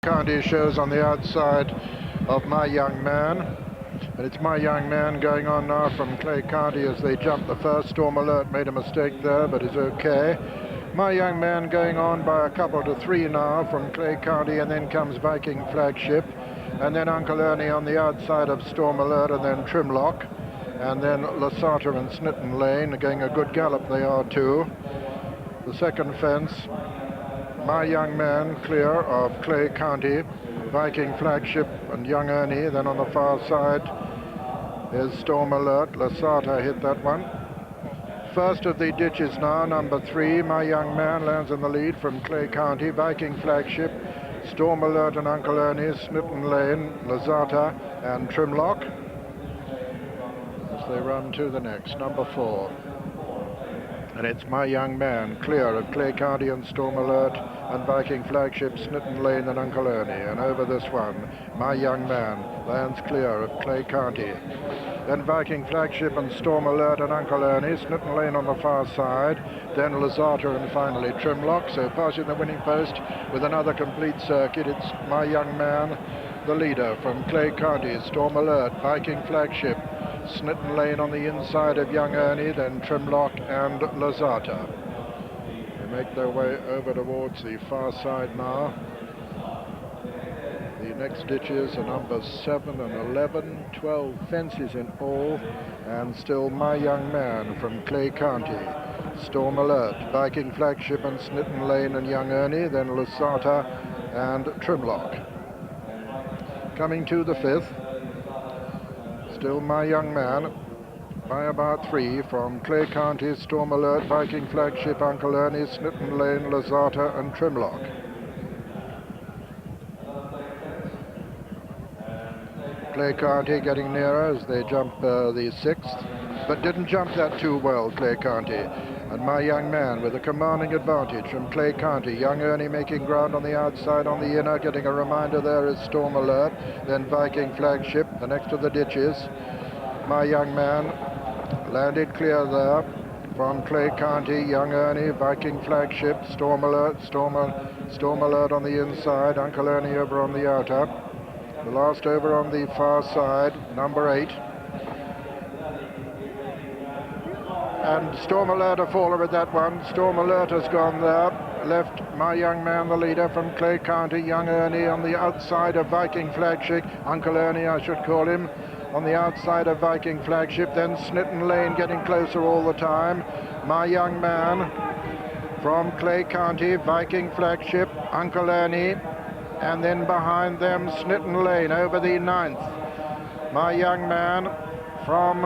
County shows on the outside of My Young Man. And it's My Young Man going on now from Clay County as they jump the first. Storm Alert made a mistake there, but is okay. My Young Man going on by a couple to three now from Clay County, and then comes Viking Flagship, and then Uncle Ernie on the outside of Storm Alert, and then Trimlock, and then Lasata and Snitten Lane going a good gallop they are too. The second fence, My Young Man clear of Clay County, Viking Flagship and Young Ernie. Then on the far side is Storm Alert. Lasata hit that one. First of the ditches now, number 3, My Young Man lands in the lead from Clay County, Viking Flagship, Storm Alert and Uncle Ernie, Snitten Lane, Lasata and Trimlock as they run to the next, number 4. And it's My Young Man clear of Clay County and Storm Alert and Viking Flagship, Snitten Lane and Uncle Ernie. And over this one, My Young Man lands clear of Clay County. Then Viking Flagship and Storm Alert and Uncle Ernie, Snitten Lane on the far side, then Lasata and finally Trimlock. So passing the winning post with another complete circuit, it's My Young Man, the leader from Clay County, Storm Alert, Viking Flagship, Snitten Lane on the inside of Young Ernie, then Trimlock and Lasata. They make their way over towards the far side now. The next ditches are numbers 7 and 11, 12 fences in all, and still My Young Man from Clay County, Storm Alert, Viking Flagship and Snitten Lane and Young Ernie, then Lasata and Trimlock. Coming to the 5th, still My Young Man by about 3 from Clay County, Storm Alert, Viking Flagship, Uncle Ernie, Snitten Lane, Lasata and Trimlock. Clay County getting nearer as they jump the 6th, but didn't jump that too well, Clay County. And My Young Man with a commanding advantage from Clay County. Young Ernie making ground on the outside, on the inner, getting a reminder there is Storm Alert, then Viking Flagship, the next of the ditches. My Young Man landed clear there from Clay County, Young Ernie, Viking Flagship, Storm Alert, Storm Alert on the inside, Uncle Ernie over on the outer. The last over on the far side, number 8. And Storm Alert a faller at that one. Storm Alert has gone there. Left My Young Man, the leader from Clay County, Young Ernie on the outside of Viking Flagship. Uncle Ernie, I should call him, on the outside of Viking Flagship. Then Snitten Lane getting closer all the time. My Young Man from Clay County, Viking Flagship, Uncle Ernie. And then behind them, Snitten Lane over the 9th. My Young Man from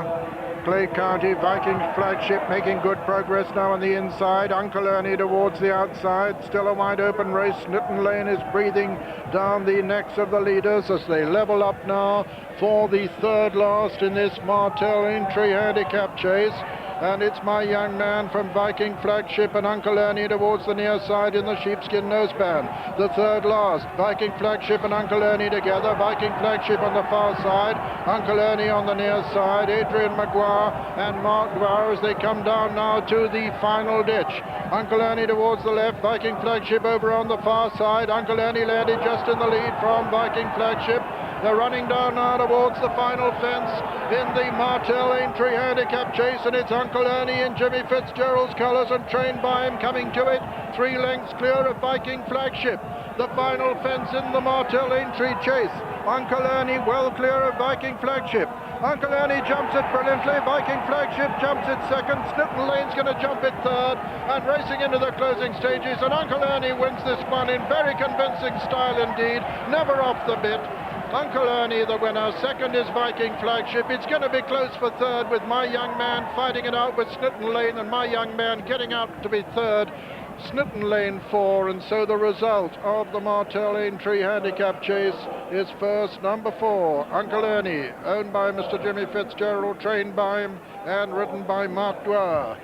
Clay County, Viking Flagship making good progress now on the inside. Uncle Ernie towards the outside. Still a wide open race. Snitten Lane is breathing down the necks of the leaders as they level up now for the 3rd last in this Martell Aintree handicap chase. And it's My Young Man from Viking Flagship and Uncle Ernie towards the near side in the sheepskin noseband. The 3rd last, Viking Flagship and Uncle Ernie together. Viking Flagship on the far side, Uncle Ernie on the near side. Adrian Maguire and Mark Dwyer as they come down now to the final ditch. Uncle Ernie towards the left, Viking Flagship over on the far side. Uncle Ernie landed just in the lead from Viking Flagship. They're running down now towards the final fence in the Martell Aintree handicap chase, and it's Uncle Ernie in Jimmy Fitzgerald's colours and trained by him coming to it. 3 lengths clear of Viking Flagship. The final fence in the Martell Aintree chase. Uncle Ernie well clear of Viking Flagship. Uncle Ernie jumps it brilliantly. Viking Flagship jumps it 2nd. Snitten Lane's going to jump it 3rd. And racing into the closing stages. And Uncle Ernie wins this one in very convincing style indeed. Never off the bit. Uncle Ernie the winner. 2nd is Viking Flagship. It's going to be close for 3rd with My Young Man fighting it out with Snitten Lane, and My Young Man getting out to be 3rd. Snitten Lane 4, and so the result of the Martell Aintree handicap chase is first, number 4, Uncle Ernie, owned by Mr. Jimmy Fitzgerald, trained by him and ridden by Mark Dwyer.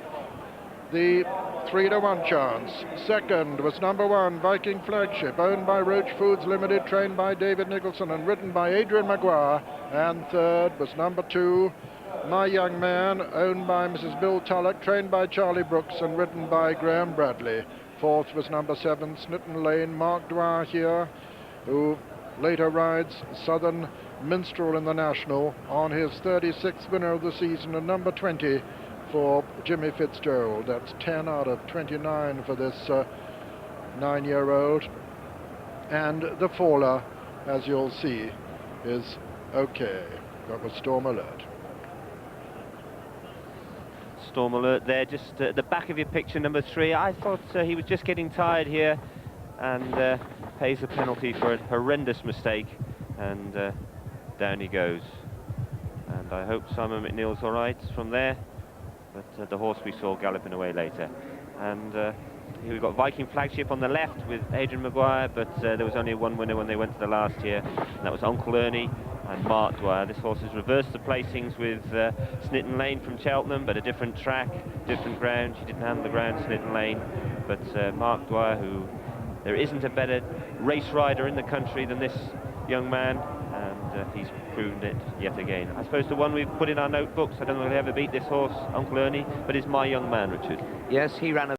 The 3-to-1 chance. 2nd was number 1, Viking Flagship, owned by Roach Foods Limited, trained by David Nicholson and ridden by Adrian Maguire. And 3rd was number 2, My Young Man, owned by Mrs. Bill Tullock, trained by Charlie Brooks and ridden by Graham Bradley. 4th was number 7, Snitten Lane, Mark Dwyer here. who later rides Southern Minstrel in the National on his 36th winner of the season, and number 20 for Jimmy Fitzgerald. That's 10 out of 29 for this 9-year-old. And the faller, as you'll see, is okay. That was Storm Alert. Storm Alert there, just at the back of your picture, number 3. I thought he was just getting tired here, and pays a penalty for a horrendous mistake, and down he goes. And I hope Simon McNeill's all right from there, but the horse we saw galloping away later. And here we've got Viking Flagship on the left with Adrian Maguire, but there was only one winner when they went to the last year, and that was Uncle Ernie and Mark Dwyer. This horse has reversed the placings with Snitton Lane from Cheltenham, but a different track, different ground. She didn't handle the ground, Snitton Lane, but Mark Dwyer, who there isn't a better race rider in the country than this young man, and he's proven it yet again. I suppose the one we've put in our notebooks, I don't know if he'll ever beat this horse, Uncle Ernie, but is My Young Man, Richard. Yes, he ran a